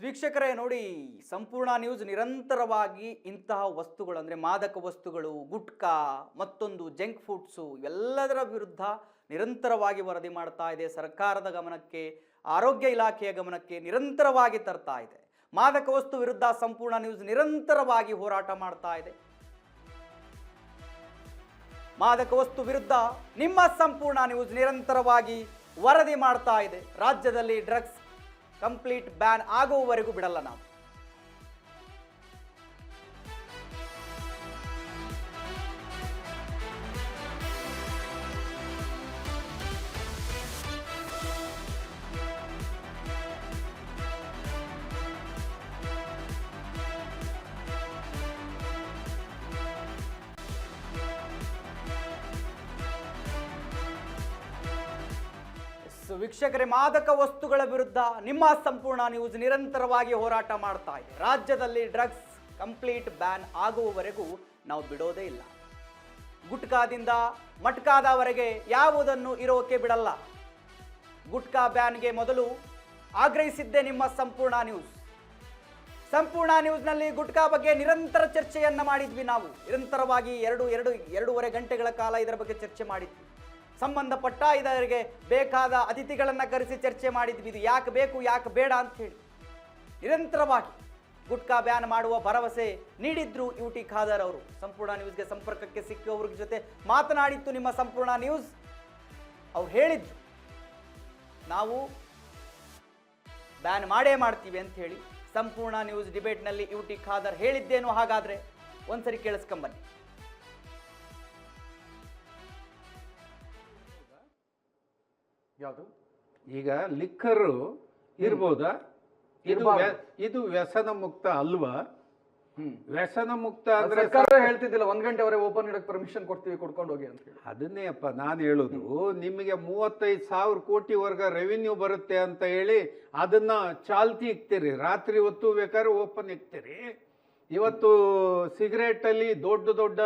ವೀಕ್ಷಕರೇ ನೋಡಿ, ಸಂಪೂರ್ಣ ನ್ಯೂಸ್ ನಿರಂತರವಾಗಿ ಇಂತಹ ವಸ್ತುಗಳು ಅಂದರೆ ಮಾದಕ ವಸ್ತುಗಳು, ಗುಟ್ಕಾ, ಮತ್ತೊಂದು ಜಂಕ್ ಫುಡ್ಸು ಇವೆಲ್ಲದರ ವಿರುದ್ಧ ನಿರಂತರವಾಗಿ ವರದಿ ಮಾಡ್ತಾ ಇದೆ. ಸರ್ಕಾರದ ಗಮನಕ್ಕೆ, ಆರೋಗ್ಯ ಇಲಾಖೆಯ ಗಮನಕ್ಕೆ ನಿರಂತರವಾಗಿ ತರ್ತಾ ಇದೆ. ಮಾದಕ ವಸ್ತು ವಿರುದ್ಧ ಸಂಪೂರ್ಣ ನ್ಯೂಸ್ ನಿರಂತರವಾಗಿ ಹೋರಾಟ ಮಾಡ್ತಾ ಇದೆ. ಮಾದಕ ವಸ್ತು ವಿರುದ್ಧ ನಿಮ್ಮ ಸಂಪೂರ್ಣ ನ್ಯೂಸ್ ನಿರಂತರವಾಗಿ ವರದಿ ಮಾಡ್ತಾ ಇದೆ. ರಾಜ್ಯದಲ್ಲಿ ಡ್ರಗ್ಸ್ ಕಂಪ್ಲೀಟ್ ಬ್ಯಾನ್ ಆಗುವವರೆಗೂ ಬಿಡಲ್ಲ ನಾವು. ವೀಕ್ಷಕರೇ, ಮಾದಕ ವಸ್ತುಗಳ ವಿರುದ್ಧ ನಿಮ್ಮ ಸಂಪೂರ್ಣ ನ್ಯೂಸ್ ನಿರಂತರವಾಗಿ ಹೋರಾಟ ಮಾಡ್ತಾ ಇದೆ. ರಾಜ್ಯದಲ್ಲಿ ಡ್ರಗ್ಸ್ ಕಂಪ್ಲೀಟ್ ಬ್ಯಾನ್ ಆಗುವವರೆಗೂ ನಾವು ಬಿಡೋದೇ ಇಲ್ಲ. ಗುಟ್ಕಾದಿಂದ ಮಟ್ಕಾದವರೆಗೆ ಯಾವುದನ್ನು ಇರೋಕೆ ಬಿಡಲ್ಲ. ಗುಟ್ಕಾ ಬ್ಯಾನ್ಗೆ ಮೊದಲು ಆಗ್ರಹಿಸಿದ್ದೆ ನಿಮ್ಮ ಸಂಪೂರ್ಣ ನ್ಯೂಸ್. ಸಂಪೂರ್ಣ ನ್ಯೂಸ್ನಲ್ಲಿ ಗುಟ್ಕಾ ಬಗ್ಗೆ ನಿರಂತರ ಚರ್ಚೆಯನ್ನ ಮಾಡಿದ್ವಿ. ನಾವು ನಿರಂತರವಾಗಿ ಎರಡೂವರೆ ಗಂಟೆಗಳ ಕಾಲ ಇದರ ಬಗ್ಗೆ ಚರ್ಚೆ ಮಾಡಿದ್ವಿ. ಸಂಬಂಧಪಟ್ಟ ಇದರಿಗೆ ಬೇಕಾದ ಅತಿಥಿಗಳನ್ನು ಕರೆಸಿ ಚರ್ಚೆ ಮಾಡಿದ್ವಿ. ಇದು ಯಾಕೆ ಬೇಕು, ಯಾಕೆ ಬೇಡ ಅಂತ ಹೇಳಿ ನಿರಂತರವಾಗಿ ಗುಟ್ಕಾ ಬ್ಯಾನ್ ಮಾಡುವ ಭರವಸೆ ನೀಡಿದ್ರು ಯುಟಿ ಖಾದರ್ ಅವರು. ಸಂಪೂರ್ಣ ನ್ಯೂಸ್ಗೆ ಸಂಪರ್ಕಕ್ಕೆ ಸಿಕ್ಕುವವ್ರ ಜೊತೆ ಮಾತನಾಡಿತ್ತು ನಿಮ್ಮ ಸಂಪೂರ್ಣ ನ್ಯೂಸ್. ಅವ್ರು ಹೇಳಿದ್ರು, ನಾವು ಬ್ಯಾನ್ ಮಾಡೇ ಮಾಡ್ತೀವಿ ಅಂತ ಹೇಳಿ. ಸಂಪೂರ್ಣ ನ್ಯೂಸ್ ಡಿಬೇಟ್ನಲ್ಲಿ ಯುಟಿ ಖಾದರ್ ಹೇಳಿದ್ದೇನು? ಹಾಗಾದ್ರೆ ಒಂದ್ಸರಿ ಕೇಳಿಸ್ಕೊಂಬನ್ನಿ. ಯಾವುದು? ಈಗ ಲಿಕ್ಕರು ಇರ್ಬೋದಾ? ಇದು ವ್ಯಸನ ಮುಕ್ತ ಅಲ್ವಾ? ವ್ಯಸನ ಮುಕ್ತ ಅಂದ್ರೆ ಸರ್ಕಾರ ಹೇಳ್ತಿದ್ದಿಲ್ಲ 1 ಗಂಟೆವರೆಗೆ ಓಪನ್ ಇಡಕ್ಕೆ ಪರ್ಮಿಷನ್ ಕೊಡ್ತೀವಿ, ಕೊಡ್ಕೊಂಡು ಹೋಗಿ ಅಂತ ಹೇಳಿ. ಅದನ್ನೇ ಅಪ್ಪ ನಾನು ಹೇಳುದು. ನಿಮಗೆ 35,000 ಕೋಟಿವರೆಗೆ ರೆವಿನ್ಯೂ ಬರುತ್ತೆ ಅಂತ ಹೇಳಿ ಅದನ್ನ ಚಾಲ್ತಿ ಇಕ್ತೀರಿ. ರಾತ್ರಿ ಹೊತ್ತು ಬೇಕಾದ್ರೆ ಓಪನ್ ಇಕ್ತೀರಿ. ಇವತ್ತು ಸಿಗರೇಟ್ ಅಲ್ಲಿ ದೊಡ್ಡ ದೊಡ್ಡ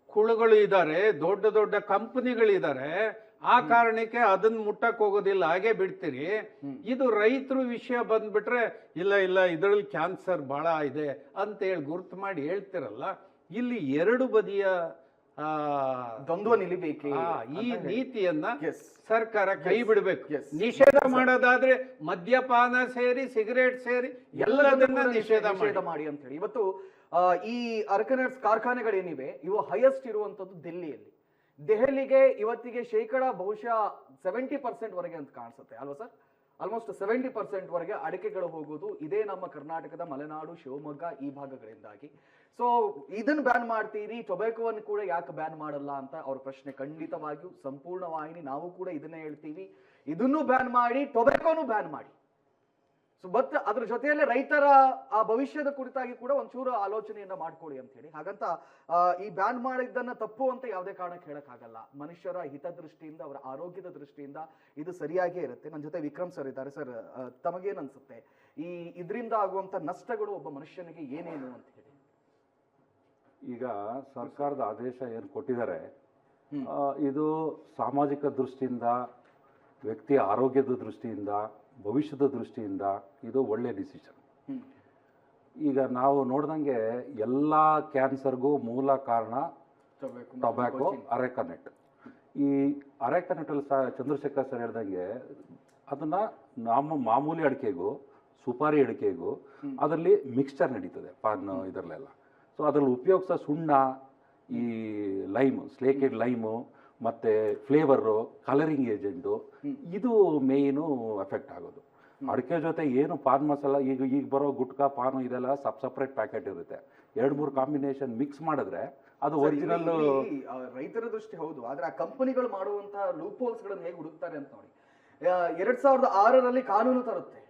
ಕುಳುಗಳು ಇದ್ದಾರೆ, ದೊಡ್ಡ ದೊಡ್ಡ ಕಂಪನಿಗಳಿದ್ದಾರೆ. ಆ ಕಾರಣಕ್ಕೆ ಅದನ್ನ ಮುಟ್ಟಕ್ ಹೋಗೋದಿಲ್ಲ, ಹಾಗೆ ಬಿಡ್ತೀರಿ. ಇದು ರೈತರು ವಿಷಯ ಬಂದ್ಬಿಟ್ರೆ ಇಲ್ಲ ಇದರಲ್ಲಿ ಕ್ಯಾನ್ಸರ್ ಬಹಳ ಇದೆ ಅಂತ ಹೇಳಿ ಗುರ್ತು ಮಾಡಿ ಹೇಳ್ತಿರಲ್ಲ. ಇಲ್ಲಿ ಎರಡು ಬದಿಯ ದ್ವಂದ್ವ ನಿಲಿಬೇಕು. ಈ ನೀತಿಯನ್ನ ಸರ್ಕಾರ ಕೈ ಬಿಡಬೇಕು. ನಿಷೇಧ ಮಾಡೋದಾದ್ರೆ ಮದ್ಯಪಾನ ಸೇರಿ, ಸಿಗರೇಟ್ ಸೇರಿ ಎಲ್ಲದನ್ನ ನಿಷೇಧ ಮಾಡಿ ಅಂತ ಹೇಳಿ. ಇವತ್ತು ಈ ಅರ್ಕನಟ್ಸ್ ಕಾರ್ಖಾನೆಗಳೇನಿವೆ ಇವು ಹೈಯೆಸ್ಟ್ ಇರುವಂತದ್ದು ದೆಹಲಿಯಲ್ಲಿ. ದೆಹಲಿಗೆ ಇವತ್ತಿಗೆ ಬಹುಶಃ 70% ವರೆಗೆ ಅಂತ ಕಾಣಿಸುತ್ತೆ ಅಲ್ವಾ ಸರ್? ಆಲ್ಮೋಸ್ಟ್ 70% ವರೆಗೆ ಅಡಿಕೆಗಳು ಹೋಗೋದು ಇದೇ ನಮ್ಮ ಕರ್ನಾಟಕದ ಮಲೆನಾಡು, ಶಿವಮೊಗ್ಗ ಈ ಭಾಗಗಳಿಂದಾಗಿ. ಸೊ ಇದನ್ನ ಬ್ಯಾನ್ ಮಾಡ್ತೀರಿ, ಟೊಬ್ಯಾಕೋವನ್ನು ಕೂಡ ಯಾಕೆ ಬ್ಯಾನ್ ಮಾಡಲ್ಲ ಅಂತ ಅವ್ರ ಪ್ರಶ್ನೆ. ಖಂಡಿತವಾಗಿಯೂ ಸಂಪೂರ್ಣ ವಾಹಿನಿ ನಾವು ಕೂಡ ಇದನ್ನೇ ಹೇಳ್ತೀವಿ, ಇದನ್ನು ಬ್ಯಾನ್ ಮಾಡಿ, ಟೊಬ್ಯಾಕೋನು ಬ್ಯಾನ್ ಮಾಡಿ. ಸೊ ಬಟ್ ಅದ್ರ ಜೊತೆಯಲ್ಲೇ ರೈತರ ಆ ಭವಿಷ್ಯದ ಕುರಿತಾಗಿ ಕೂಡ ಒಂಚೂರು ಆಲೋಚನೆಯನ್ನ ಮಾಡ್ಕೊಳ್ಳಿ ಅಂತ ಹೇಳಿ. ಹಾಗಂತ ಈ ಬ್ಯಾನ್ ಮಾಡಿದ್ದನ್ನ ತಪ್ಪು ಅಂತ ಯಾವುದೇ ಕಾರಣಕ್ಕೆ ಹೇಳಕ್ಕಾಗಲ್ಲ. ಮನುಷ್ಯರ ಹಿತದೃಷ್ಟಿಯಿಂದ, ಅವರ ಆರೋಗ್ಯದ ದೃಷ್ಟಿಯಿಂದ ಇದು ಸರಿಯಾಗೇ ಇರುತ್ತೆ. ನನ್ನ ಜೊತೆ ವಿಕ್ರಮ್ ಸರ್ ಇದ್ದಾರೆ. ಸರ್, ತಮಗೇನ್ ಅನ್ಸುತ್ತೆ ಇದರಿಂದ ಆಗುವಂತ ನಷ್ಟಗಳು ಒಬ್ಬ ಮನುಷ್ಯನಿಗೆ ಏನೇನು ಅಂತ ಹೇಳಿ? ಈಗ ಸರ್ಕಾರದ ಆದೇಶ ಏನು ಕೊಟ್ಟಿದ್ದಾರೆ, ಇದು ಸಾಮಾಜಿಕ ದೃಷ್ಟಿಯಿಂದ, ವ್ಯಕ್ತಿಯ ಆರೋಗ್ಯದ ದೃಷ್ಟಿಯಿಂದ, ಭವಿಷ್ಯದ ದೃಷ್ಟಿಯಿಂದ ಇದು ಒಳ್ಳೆ ಡಿಸಿಷನ್. ಈಗ ನಾವು ನೋಡ್ದಂಗೆ ಎಲ್ಲ ಕ್ಯಾನ್ಸರ್ಗೂ ಮೂಲ ಕಾರಣ ಟೊಬ್ಯಾಕೋ, ಅರೆಕನೆಟ್. ಈ ಅರೆಕನೆಟಲ್ಲಿ ಚಂದ್ರಶೇಖರ್ ಸರ್ ಹೇಳ್ದಂಗೆ ಅದನ್ನ ನಮ್ಮ ಮಾಮೂಲಿ ಅಡಿಕೆಗೂ ಸುಪಾರಿ ಅಡಿಕೆಗೂ ಅದರಲ್ಲಿ ಮಿಕ್ಸ್ಚರ್ ನಡೀತದೆ ಪಾನ್ ಇದರಲ್ಲೆಲ್ಲ. ಸೊ ಅದರಲ್ಲಿ ಉಪಯೋಗಿಸೋ ಸುಣ್ಣ, ಈ ಲೈಮು, ಸ್ಲೇಕೆಡ್ ಲೈಮು, ಮತ್ತು ಫ್ಲೇವರು, ಕಲರಿಂಗ್ ಏಜೆಂಟು, ಇದು ಮೇಯ್ನು ಎಫೆಕ್ಟ್ ಆಗೋದು. ಅಡಿಕೆ ಜೊತೆ ಏನು ಪಾನ್ ಮಸಾಲ, ಈಗ ಬರೋ ಗುಟ್ಕಾ, ಪಾನು ಇದೆಲ್ಲ ಸಪ್ರೇಟ್ ಪ್ಯಾಕೆಟ್ ಇರುತ್ತೆ. 2-3 ಕಾಂಬಿನೇಷನ್ ಮಿಕ್ಸ್ ಮಾಡಿದ್ರೆ ಅದು ಒರಿಜಿನಲ್. ರೈತರ ದೃಷ್ಟಿ ಹೌದು, ಆದ್ರೆ ಆ ಕಂಪನಿಗಳು ಮಾಡುವಂತಹ ಲೂಪ್ ಹೋಲ್ಸ್ ಗಳನ್ನು ಹೇಗೆ ಹುಡುಕ್ತಾರೆ ಅಂತ ನೋಡಿ. 2006ರಲ್ಲಿ ಕಾನೂನು ತರುತ್ತೆ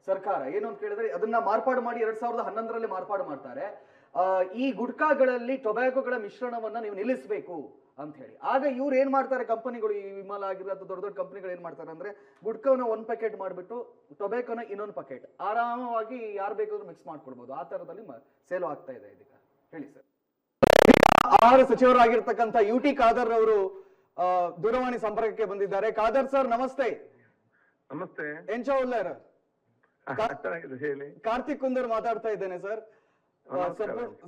ಸರ್ಕಾರ. ಏನು ಅಂತ ಕೇಳಿದ್ರೆ ಅದನ್ನ ಮಾರ್ಪಾಡು ಮಾಡಿ 2011ರಲ್ಲಿ ಮಾರ್ಪಾಡು ಮಾಡ್ತಾರೆ. ಈ ಗುಟ್ಕಾಗಳಲ್ಲಿ ಟೊಬ್ಯಾಕೋಗಳ ಮಿಶ್ರಣವನ್ನ ನೀವು ನಿಲ್ಲಿಸಬೇಕು ಅಂತ ಹೇಳಿ. ಆಗ ಇವ್ರು ಏನ್ ಮಾಡ್ತಾರೆ, ಕಂಪನಿಗಳು, ಈ ವಿಮಲ ಆಗಿರೋದು ದೊಡ್ಡ ದೊಡ್ಡ ಕಂಪನಿಗಳು ಏನ್ ಮಾಡ್ತಾರೆ ಅಂದ್ರೆ ಗುಟ್ಕಾವನ್ನ 1 ಪ್ಯಾಕೆಟ್ ಮಾಡಿಬಿಟ್ಟು ಟೊಬ್ಯಾಕೋನ ಇನ್ನೊಂದು ಪ್ಯಾಕೆಟ್ ಆರಾಮವಾಗಿ ಯಾರು ಬೇಕಾದ್ರೂ ಮಿಕ್ಸ್ ಮಾಡ್ಕೊಡ್ಬೋದು. ಆ ತರದಲ್ಲಿ ಸೇಲ್ ಆಗ್ತಾ ಇದೆ ಇದೀಗ. ಹೇಳಿ ಸರ್. ಆಹಾರ ಸಚಿವರಾಗಿರ್ತಕ್ಕಂಥ ಯುಟಿ ಖಾದರ್ ಅವರು ದೂರವಾಣಿ ಸಂಪರ್ಕಕ್ಕೆ ಬಂದಿದ್ದಾರೆ. ಖಾದರ್ ಸರ್, ನಮಸ್ತೆ. ನಮಸ್ತೆ. ಎಂಚಾ ಉಳ್ಳಾರ? ಚೆನ್ನಾಗಿದೆ ಹೇಳಿ. ಕಾರ್ತಿಕ್ ಕುಂದರ್ ಮಾತಾಡ್ತಾ ಇದ್ದೇನೆ ಸರ್,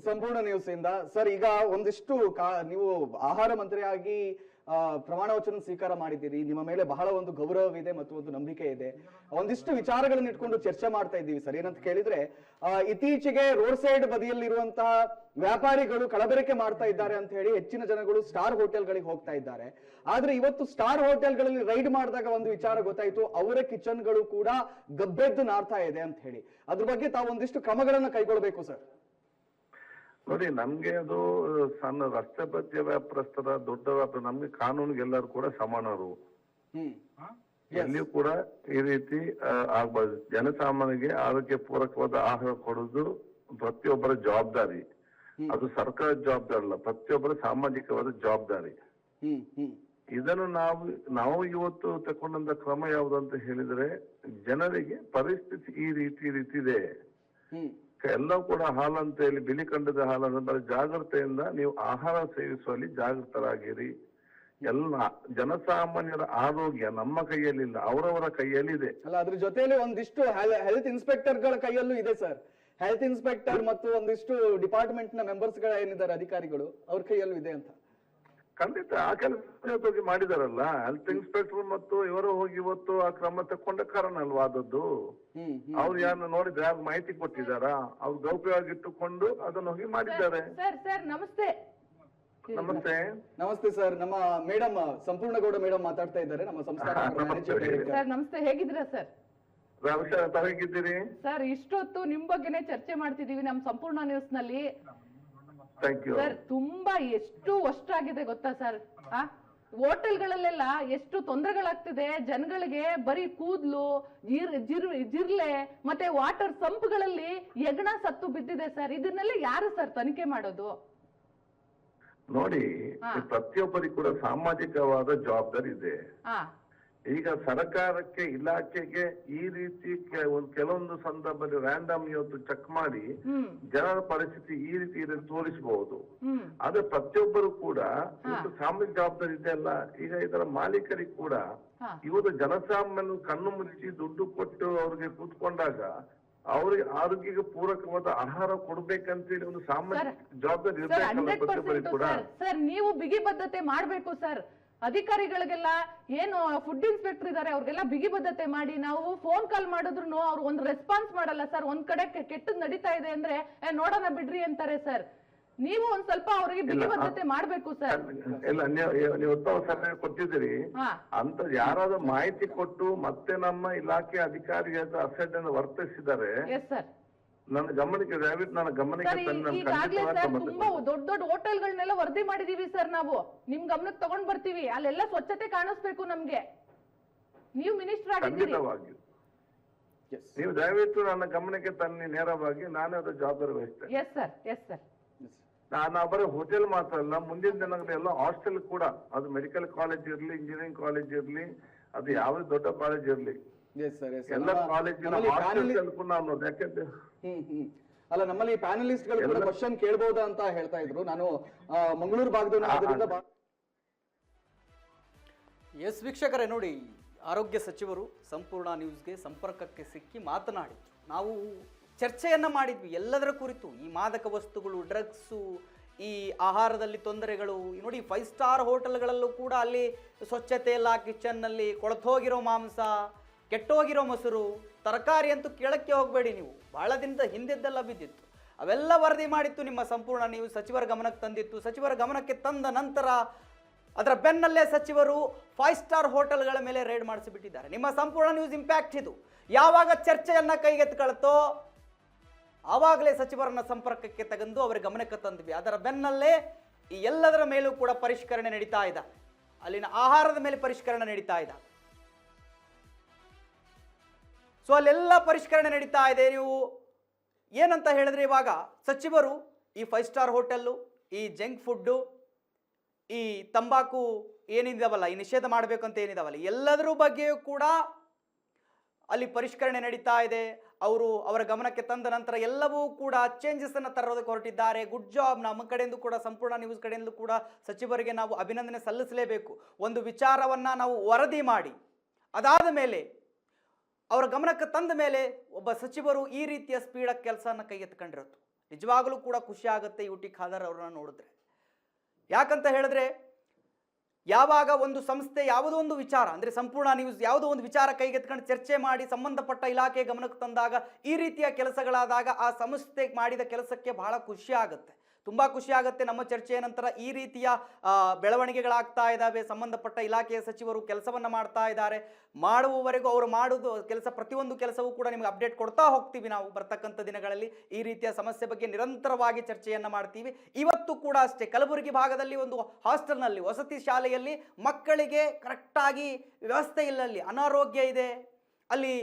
ಸಂಪೂರ್ಣ ನ್ಯೂಸ್ ಇಂದ. ಸರ್, ಈಗ ಒಂದಿಷ್ಟು ನೀವು ಆಹಾರ ಮಂತ್ರಿಯಾಗಿ ಪ್ರಮಾಣ ವಚನ ಸ್ವೀಕಾರ ಮಾಡಿದ್ದೀರಿ. ನಿಮ್ಮ ಮೇಲೆ ಬಹಳ ಒಂದು ಗೌರವವಿದೆ ಮತ್ತು ಒಂದು ನಂಬಿಕೆ ಇದೆ. ಒಂದಿಷ್ಟು ವಿಚಾರಗಳನ್ನ ಇಟ್ಕೊಂಡು ಚರ್ಚೆ ಮಾಡ್ತಾ ಇದ್ದೀವಿ ಸರ್. ಏನಂತ ಕೇಳಿದ್ರೆ, ಇತ್ತೀಚೆಗೆ ರೋಡ್ ಸೈಡ್ ಬದಿಯಲ್ಲಿರುವಂತಹ ವ್ಯಾಪಾರಿಗಳು ಕಲಬೆರಕೆ ಮಾಡ್ತಾ ಇದ್ದಾರೆ ಅಂತ ಹೇಳಿ ಹೆಚ್ಚಿನ ಜನಗಳು ಸ್ಟಾರ್ ಹೋಟೆಲ್ಗಳಿಗೆ ಹೋಗ್ತಾ ಇದ್ದಾರೆ. ಆದ್ರೆ ಇವತ್ತು ಸ್ಟಾರ್ ಹೋಟೆಲ್ಗಳಲ್ಲಿ ರೈಡ್ ಮಾಡಿದಾಗ ಒಂದು ವಿಚಾರ ಗೊತ್ತಾಯ್ತು, ಅವರ ಕಿಚನ್ಗಳು ಕೂಡ ಗಬ್ಬೆದ್ದು ನಾರ್ತಾ ಇದೆ ಅಂತ ಹೇಳಿ. ಅದ್ರ ಬಗ್ಗೆ ತಾವು ಒಂದಿಷ್ಟು ಕ್ರಮಗಳನ್ನ ಕೈಗೊಳ್ಬೇಕು ಸರ್. ನೋಡಿ, ನಮ್ಗೆ ಅದು ಸಣ್ಣ ರಸ್ತೆ ಬದಿಯ ವ್ಯಾಪಾರಸ್ಥರ, ದೊಡ್ಡ ವ್ಯಾಪಾರ, ನಮ್ಗೆ ಕಾನೂನಿಗೆ ಎಲ್ಲರೂ ಕೂಡ ಸಮಾನರು. ಎಲ್ಲಿಯೂ ಕೂಡ ಈ ರೀತಿ ಆಗ್ಬಾರ್ದು. ಜನಸಾಮಾನ್ಯರಿಗೆ ಆರೋಗ್ಯ ಪೂರಕವಾದ ಆಹಾರ ಕೊಡುವುದು ಪ್ರತಿಯೊಬ್ಬರ ಜವಾಬ್ದಾರಿ. ಅದು ಸರ್ಕಾರದ ಜವಾಬ್ದಾರಿ ಅಲ್ಲ, ಪ್ರತಿಯೊಬ್ಬರ ಸಾಮಾಜಿಕವಾದ ಜವಾಬ್ದಾರಿ. ಇದನ್ನು ನಾವು ಇವತ್ತು ತಗೊಂಡಂತ ಕ್ರಮ ಯಾವುದು ಅಂತ ಹೇಳಿದ್ರೆ, ಜನರಿಗೆ ಪರಿಸ್ಥಿತಿ ಈ ರೀತಿ ಇದೆ, ಎಲ್ಲವೂ ಕೂಡ ಹಾಲಂತ ಹೇಳಿ ಬಿಳಿ ಕಂಡದ ಹಾಲನ್ನು ಬರೀ ಜಾಗ್ರತೆಯಿಂದ ನೀವು ಆಹಾರ ಸೇವಿಸುವಲ್ಲಿ ಜಾಗೃತರಾಗಿರಿ. ಎಲ್ಲ ಜನಸಾಮಾನ್ಯರ ಆರೋಗ್ಯ ನಮ್ಮ ಕೈಯಲ್ಲಿಲ್ಲ, ಅವರವರ ಕೈಯಲ್ಲಿದೆ. ಅಲ್ಲ, ಅದ್ರ ಜೊತೆಲಿ ಒಂದಿಷ್ಟು ಹೆಲ್ತ್ ಇನ್ಸ್ಪೆಕ್ಟರ್ ಗಳ ಕೈಯಲ್ಲೂ ಇದೆ ಸರ್. ಹೆಲ್ತ್ ಇನ್ಸ್ಪೆಕ್ಟರ್ ಮತ್ತು ಒಂದಿಷ್ಟು ಡಿಪಾರ್ಟ್ಮೆಂಟ್ ನ ಮೆಂಬರ್ಸ್ ಗಳ ಏನಿದ್ದಾರೆ ಅಧಿಕಾರಿಗಳು, ಅವ್ರ ಕೈಯಲ್ಲೂ ಇದೆ ಅಂತ. ಖಂಡಿತ ಆ ಕೆಲಸ ಹೋಗಿ ಮಾಡಿದಾರಲ್ಲ, ಹೆಲ್ತ್ ಇನ್ಸ್ಪೆಕ್ಟರ್ ಮತ್ತು ಇವರು ಹೋಗಿ ಇವತ್ತು ಆ ಕ್ರಮ ತಕೊಂಡ ಕಾರಣ ಅಲ್ವಾ ಆದದ್ದು. ಅವ್ರು ಯಾರನ್ನ ನೋಡಿದ್ರೆ ಯಾರು ಮಾಹಿತಿ ಕೊಟ್ಟಿದಾರಾ, ಅವ್ರು ಗೌಪ್ಯವಾಗಿಟ್ಟುಕೊಂಡು ಅದನ್ನು ಹೋಗಿ ಮಾಡಿದ್ದಾರೆ. ಸರ್ ನಮಸ್ತೆ. ನಮಸ್ತೆ. ನಮಸ್ತೆ ಸರ್, ನಮ್ಮ ಮೇಡಮ್ ಸಂಪೂರ್ಣಗೌಡ ಮೇಡಮ್ ಮಾತಾಡ್ತಾ ಇದ್ದಾರೆ, ನಮ್ಮ ಸಂಸ್ಥೆ. ಸರ್ ನಮಸ್ತೆ, ಹೇಗಿದ್ದೀರಾ ಸರ್? ರವಿಶಂಕರ್, ಹೇಗಿದ್ದೀರಿ ಸರ್? ಇಷ್ಟೊತ್ತು ನಿಮ್ ಬಗ್ಗೆನೇ ಚರ್ಚೆ ಮಾಡ್ತಿದೀವಿ ನಮ್ಮ ಸಂಪೂರ್ಣ ನ್ಯೂಸ್ ನಲ್ಲಿ. ಸರ್, ತುಂಬಾ ಎಷ್ಟು ಆಗಿದೆ ಗೊತ್ತಾ ಸರ್? ಹೋಟೆಲ್ಗಳಲ್ಲೆಲ್ಲ ಎಷ್ಟು ತೊಂದರೆಗಳಾಗ್ತಿದೆ ಜನಗಳಿಗೆ. ಬರೀ ಕೂದ್ಲು, ಜಿರ್ಲೆ ಮತ್ತೆ ವಾಟರ್ ಸಂಪ್ಗಳಲ್ಲಿ ಹೆಗಣ ಸತ್ತು ಬಿದ್ದಿದೆ ಸರ್. ಇದನ್ನೆಲ್ಲ ಯಾರು ಸರ್ ತನಿಖೆ ಮಾಡೋದು? ನೋಡಿ, ಪ್ರತಿಯೊಬ್ಬರಿಗೂ ಕೂಡ ಸಾಮಾಜಿಕವಾದ ಜವಾಬ್ದಾರಿ ಇದೆ. ಈಗ ಸರ್ಕಾರಕ್ಕೆ, ಇಲಾಖೆಗೆ ಈ ರೀತಿ ಕೆಲವೊಂದು ಸಂದರ್ಭದಲ್ಲಿ ರ್ಯಾಂಡಮ್ ಇವತ್ತು ಚೆಕ್ ಮಾಡಿ ಜನರ ಪರಿಸ್ಥಿತಿ ಈ ರೀತಿ ತೋರಿಸಬಹುದು. ಆದ್ರೆ ಪ್ರತಿಯೊಬ್ಬರು ಕೂಡ ಇವತ್ತು ಸಾಮಾಜಿಕ ಜವಾಬ್ದಾರಿ ಇದೆ ಅಲ್ಲ. ಈಗ ಇದರ ಮಾಲೀಕರಿಗೆ ಕೂಡ ಇವತ್ತು ಜನಸಾಮಾನ್ಯ ಕಣ್ಣು ಮುಚ್ಚಿ ದುಡ್ಡು ಕೊಟ್ಟು ಅವ್ರಿಗೆ ಕೂತ್ಕೊಂಡಾಗ ಅವ್ರಿಗೆ ಆರೋಗ್ಯಕ್ಕೆ ಪೂರಕವಾದ ಆಹಾರ ಕೊಡ್ಬೇಕಂತೇಳಿ ಒಂದು ಸಾಮಾಜಿಕ ಜವಾಬ್ದಾರಿ ಇರ್ಬೇಕಲ್ಲ ಪ್ರತಿಯೊಬ್ಬರಿಗೆ ಕೂಡ. ಸರ್, ನೀವು ಬಿಗಿ ಬದ್ಧತೆ ಮಾಡ್ಬೇಕು ಸರ್. ಅಧಿಕಾರಿಗಳಿಗೆಲ್ಲ ಏನು ಫುಡ್ ಇನ್ಸ್ಪೆಕ್ಟರ್ ಇದಾರೆ ಅವ್ರಿಗೆಲ್ಲ ಬಿಗಿ ಬದ್ಧತೆ ಮಾಡಿ. ನಾವು ಫೋನ್ ಕಾಲ್ ಮಾಡಿದ್ರು ಅವ್ರು ಒಂದು ರೆಸ್ಪಾನ್ಸ್ ಮಾಡಲ್ಲ ಸರ್. ಒಂದ್ ಕಡೆ ಕೆಟ್ಟದ್ ನಡೀತಾ ಇದೆ ಅಂದ್ರೆ ನೋಡೋಣ ಬಿಡ್ರಿ ಅಂತಾರೆ ಸರ್. ನೀವು ಒಂದ್ ಸ್ವಲ್ಪ ಅವರಿಗೆ ಬಿಗಿ ಬದ್ಧತೆ ಮಾಡ್ಬೇಕು ಸರ್. ಇಲ್ಲ, ನೀವು ಉತ್ತಮ ಸಲಹೆ ಕೊಟ್ಟಿದ್ದೀರಿ. ಅಂತ ಯಾರಾದ್ರೂ ಮಾಹಿತಿ ಕೊಟ್ಟು ಮತ್ತೆ ನಮ್ಮ ಇಲಾಖೆ ಅಧಿಕಾರಿಗಳ ಅಸಡ್ಡನ್ನು ವರ್ತಿಸಿದ್ದಾರೆ, ನನ್ನ ಗಮನಕ್ಕೆ ದಯವಿಟ್ಟು ನನ್ನ ಗಮನಕ್ಕೆ ತುಂಬಾ ದೊಡ್ಡ ಹೋಟೆಲ್ಗಳನ್ನೆಲ್ಲ ವರದಿ ಮಾಡಿದೀವಿ ಸರ್. ನಾವು ನಿಮ್ ಗಮನಕ್ಕೆ ತಗೊಂಡ್ ಬರ್ತೀವಿ. ಅಲ್ಲೆಲ್ಲ ಸ್ವಚ್ಛತೆ ಕಾಣಿಸ್ಬೇಕು ನಮ್ಗೆ. ನೀವು ಮಿನಿಸ್ಟರ್ ಆಗಿದ್ದೀರಿ, ನೀವು ದಯವಿಟ್ಟು ನನ್ನ ಗಮನಕ್ಕೆ ತನ್ನಿ ನೇರವಾಗಿ. ನಾನೇ ಅದರ ಜವಾಬ್ದಾರಿ ವಹಿಸ್ತೇನೆ. Yes sir. ನಾನು ಬರೀ ಹೋಟೆಲ್ ಮಾತ್ರ ಅಲ್ಲ, ಮುಂದಿನ ದಿನಗಳಲ್ಲಿ ಎಲ್ಲ ಹಾಸ್ಟೆಲ್ ಕೂಡ, ಅದು ಮೆಡಿಕಲ್ ಕಾಲೇಜ್ ಇರ್ಲಿ, ಇಂಜಿನಿಯರಿಂಗ್ ಕಾಲೇಜ್ ಇರ್ಲಿ, ಅದು ಯಾವ ದೊಡ್ಡ ಕಾಲೇಜ್ ಇರ್ಲಿ, ಎಲ್ಲ ಕಾಲೇಜಿನ ಹಾಸ್ಟೆಲ್ ಕೂಡ ನಾವು ಯಾಕೆಂದ್ರೆ ಅಲ್ಲ, ನಮ್ಮಲ್ಲಿ ಪ್ಯಾನಲಿಸ್ಟ್ ಗಳು ಕೂಡ ಕ್ವಶನ್ ಕೇಳಬಹುದಾ ಅಂತ ಹೇಳ್ತಾ ಇದ್ರು. ನಾನು ಮಂಗಳೂರು ಭಾಗದವನಾದ್ರಿಂದ. ಎಸ್ ವೀಕ್ಷಕರೇ, ನೋಡಿ, ಆರೋಗ್ಯ ಸಚಿವರು ಸಂಪೂರ್ಣ ನ್ಯೂಸ್ಗೆ ಸಂಪರ್ಕಕ್ಕೆ ಸಿಕ್ಕಿ ಮಾತನಾಡಿದ್ರು. ನಾವು ಚರ್ಚೆಯನ್ನು ಮಾಡಿದ್ವಿ ಎಲ್ಲದರ ಕುರಿತು. ಈ ಮಾದಕ ವಸ್ತುಗಳು, ಡ್ರಗ್ಸು, ಈ ಆಹಾರದಲ್ಲಿ ತೊಂದರೆಗಳು. ನೋಡಿ, 5 ಸ್ಟಾರ್ ಹೋಟೆಲ್ಗಳಲ್ಲೂ ಕೂಡ ಅಲ್ಲಿ ಸ್ವಚ್ಛತೆ ಇಲ್ಲ. ಕಿಚನ್ನಲ್ಲಿ ಕೊಳತೋಗಿರೋ ಮಾಂಸ, ಕೆಟ್ಟೋಗಿರೋ ಮೊಸರು, ತರಕಾರಿ ಅಂತೂ ಕೇಳಕ್ಕೆ ಹೋಗಬೇಡಿ ನೀವು. ಬಹಳ ದಿನದ ಹಿಂದೆದ್ದೆಲ್ಲ ಬಿದ್ದಿತ್ತು. ಅವೆಲ್ಲ ವರದಿ ಮಾಡಿತ್ತು ನಿಮ್ಮ ಸಂಪೂರ್ಣ ನ್ಯೂಸ್. ಸಚಿವರ ಗಮನಕ್ಕೆ ತಂದಿತ್ತು. ಸಚಿವರ ಗಮನಕ್ಕೆ ತಂದ ನಂತರ ಅದರ ಬೆನ್ನಲ್ಲೇ ಸಚಿವರು 5 ಸ್ಟಾರ್ ಹೋಟೆಲ್ಗಳ ಮೇಲೆ ರೇಡ್ ಮಾಡಿಸಿಬಿಟ್ಟಿದ್ದಾರೆ. ನಿಮ್ಮ ಸಂಪೂರ್ಣ ನ್ಯೂಸ್ ಇಂಪ್ಯಾಕ್ಟ್ ಇದು. ಯಾವಾಗ ಚರ್ಚೆಯನ್ನು ಕೈಗೆತ್ತಿಕೊಳ್ತೋ ಆವಾಗಲೇ ಸಚಿವರನ್ನ ಸಂಪರ್ಕಕ್ಕೆ ತಗೊಂಡು ಅವರ ಗಮನಕ್ಕೆ ತಂದ್ವಿ. ಅದರ ಬೆನ್ನಲ್ಲೇ ಈ ಎಲ್ಲದರ ಮೇಲೂ ಕೂಡ ಪರಿಷ್ಕರಣೆ ನಡೀತಾ ಇದೆ. ಅಲ್ಲಿನ ಆಹಾರದ ಮೇಲೆ ಪರಿಷ್ಕರಣೆ ನಡೀತಾ ಇದೆ. ಸೊ ಅಲ್ಲೆಲ್ಲ ಪರಿಷ್ಕರಣೆ ನಡೀತಾ ಇದೆ. ನೀವು ಏನಂತ ಹೇಳಿದ್ರೆ, ಇವಾಗ ಸಚಿವರು ಈ 5 ಸ್ಟಾರ್ ಹೋಟೆಲ್ಲು, ಈ ಜಂಕ್ ಫುಡ್ಡು, ಈ ತಂಬಾಕು ಏನಿದಾವಲ್ಲ, ಈ ನಿಷೇಧ ಮಾಡಬೇಕಂತ ಏನಿದಾವಲ್ಲ, ಎಲ್ಲದರ ಬಗ್ಗೆಯೂ ಕೂಡ ಅಲ್ಲಿ ಪರಿಷ್ಕರಣೆ ನಡೀತಾ ಇದೆ. ಅವರ ಗಮನಕ್ಕೆ ತಂದ ನಂತರ ಎಲ್ಲವೂ ಕೂಡ ಚೇಂಜಸನ್ನು ತರೋದಕ್ಕೆ ಹೊರಟಿದ್ದಾರೆ. Good job. ನಮ್ಮ ಕಡೆಯಿಂದ ಕೂಡ, ಸಂಪೂರ್ಣ ನ್ಯೂಸ್ ಕಡೆಯಿಂದ ಕೂಡ ಸಚಿವರಿಗೆ ನಾವು ಅಭಿನಂದನೆ ಸಲ್ಲಿಸಲೇಬೇಕು. ಒಂದು ವಿಚಾರವನ್ನು ನಾವು ವರದಿ ಮಾಡಿ ಅದಾದ ಮೇಲೆ ಅವರ ಗಮನಕ್ಕೆ ತಂದ ಮೇಲೆ ಒಬ್ಬ ಸಚಿವರು ಈ ರೀತಿಯ ಸ್ಪೀಡಾಗಿ ಕೆಲಸನ ಕೈಗೆತ್ಕೊಂಡಿರೋದು ನಿಜವಾಗಲೂ ಕೂಡ ಖುಷಿ ಆಗುತ್ತೆ ಯು ಟಿ ಖಾದರ್ ಅವ್ರನ್ನ ನೋಡಿದ್ರೆ. ಯಾಕಂತ ಹೇಳಿದ್ರೆ ಯಾವಾಗ ಒಂದು ಸಂಸ್ಥೆ ಯಾವುದೋ ಒಂದು ವಿಚಾರ ಅಂದರೆ ಸಂಪೂರ್ಣ ನ್ಯೂಸ್ ಯಾವುದೋ ಒಂದು ವಿಚಾರ ಕೈಗೆತ್ಕೊಂಡು ಚರ್ಚೆ ಮಾಡಿ ಸಂಬಂಧಪಟ್ಟ ಇಲಾಖೆ ಗಮನಕ್ಕೆ ತಂದಾಗ ಈ ರೀತಿಯ ಕೆಲಸಗಳಾದಾಗ ಆ ಸಂಸ್ಥೆ ಮಾಡಿದ ಕೆಲಸಕ್ಕೆ ಬಹಳ ಖುಷಿ ಆಗುತ್ತೆ, ತುಂಬ ಖುಷಿ ಆಗುತ್ತೆ. ನಮ್ಮ ಚರ್ಚೆಯ ನಂತರ ಈ ರೀತಿಯ ಬೆಳವಣಿಗೆಗಳಾಗ್ತಾ ಇದ್ದಾವೆ, ಸಂಬಂಧಪಟ್ಟ ಇಲಾಖೆಯ ಸಚಿವರು ಕೆಲಸವನ್ನು ಮಾಡ್ತಾ ಇದ್ದಾರೆ, ಮಾಡುವವರೆಗೂ ಅವರು ಮಾಡೋದು ಕೆಲಸ ಪ್ರತಿಯೊಂದು ಕೆಲಸವೂ ಕೂಡ ನಿಮಗೆ ಅಪ್ಡೇಟ್ ಕೊಡ್ತಾ ಹೋಗ್ತೀವಿ. ನಾವು ಬರ್ತಕ್ಕಂಥ ದಿನಗಳಲ್ಲಿ ಈ ರೀತಿಯ ಸಮಸ್ಯೆ ಬಗ್ಗೆ ನಿರಂತರವಾಗಿ ಚರ್ಚೆಯನ್ನು ಮಾಡ್ತೀವಿ. ಇವತ್ತು ಕೂಡ ಅಷ್ಟೇ ಕಲಬುರಗಿ ಭಾಗದಲ್ಲಿ ಒಂದು ಹಾಸ್ಟೆಲ್ನಲ್ಲಿ ವಸತಿ ಶಾಲೆಯಲ್ಲಿ ಮಕ್ಕಳಿಗೆ ಕರೆಕ್ಟಾಗಿ ವ್ಯವಸ್ಥೆ ಇಲ್ಲ, ಅಲ್ಲಿ ಅನಾರೋಗ್ಯ ಇದೆ, ಅಲ್ಲಿ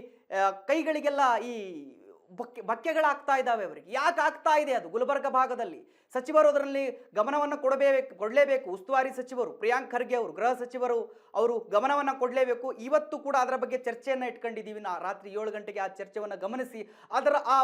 ಕೈಗಳಿಗೆಲ್ಲ ಈ ಬಕ್ಕೆಗಳಾಗ್ತಾ ಇದ್ದಾವೆ. ಅವರಿಗೆ ಯಾಕೆ ಆಗ್ತಾ ಇದೆ ಅದು ಗುಲ್ಬರ್ಗ ಭಾಗದಲ್ಲಿ ಸಚಿವರು ಅದರಲ್ಲಿ ಗಮನವನ್ನು ಕೊಡಲೇಬೇಕು. ಉಸ್ತುವಾರಿ ಸಚಿವರು ಪ್ರಿಯಾಂಕ್ ಖರ್ಗೆ ಅವರು, ಗೃಹ ಸಚಿವರು ಅವರು ಗಮನವನ್ನು ಕೊಡಲೇಬೇಕು. ಇವತ್ತು ಕೂಡ ಅದರ ಬಗ್ಗೆ ಚರ್ಚೆಯನ್ನು ಇಟ್ಕೊಂಡಿದ್ದೀವಿ. ರಾತ್ರಿ 7 ಗಂಟೆಗೆ ಆ ಚರ್ಚೆಯನ್ನು ಗಮನಿಸಿ ಅದರ ಆ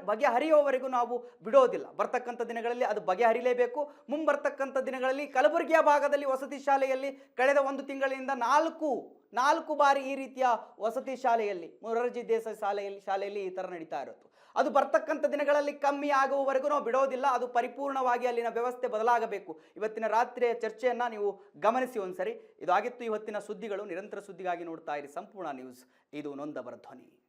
ಬಗೆಹರಿಯುವವರೆಗೂ ನಾವು ಬಿಡೋದಿಲ್ಲ. ಬರ್ತಕ್ಕಂಥ ದಿನಗಳಲ್ಲಿ ಅದು ಬಗೆಹರಿಲೇಬೇಕು. ಮುಂಬರ್ತಕ್ಕಂಥ ದಿನಗಳಲ್ಲಿ ಕಲಬುರಗಿಯ ಭಾಗದಲ್ಲಿ ವಸತಿ ಶಾಲೆಯಲ್ಲಿ ಕಳೆದ 1 ತಿಂಗಳಿಂದ 4 ಬಾರಿ ಈ ರೀತಿಯ ವಸತಿ ಶಾಲೆಯಲ್ಲಿ ಮೊರಾರ್ಜಿ ದೇಸಾಯಿ ಶಾಲೆಯಲ್ಲಿ ಈ ಥರ ನಡೀತಾ ಇರೋದು. ಅದು ಬರ್ತಕ್ಕಂಥ ದಿನಗಳಲ್ಲಿ ಕಮ್ಮಿ ಆಗುವವರೆಗೂ ನಾವು ಬಿಡೋದಿಲ್ಲ. ಅದು ಪರಿಪೂರ್ಣವಾಗಿ ಅಲ್ಲಿನ ವ್ಯವಸ್ಥೆ ಬದಲಾಗಬೇಕು. ಇವತ್ತಿನ ರಾತ್ರಿಯ ಚರ್ಚೆಯನ್ನು ನೀವು ಗಮನಿಸಿ ಒಂದ್ಸರಿ. ಇದಾಗಿತ್ತು ಇವತ್ತಿನ ಸುದ್ದಿಗಳು. ನಿರಂತರ ಸುದ್ದಿಗಾಗಿ ನೋಡ್ತಾ ಇರಿ ಸಂಪೂರ್ಣ ನ್ಯೂಸ್. ಇದು ನೊಂದವರ ಧ್ವನಿ.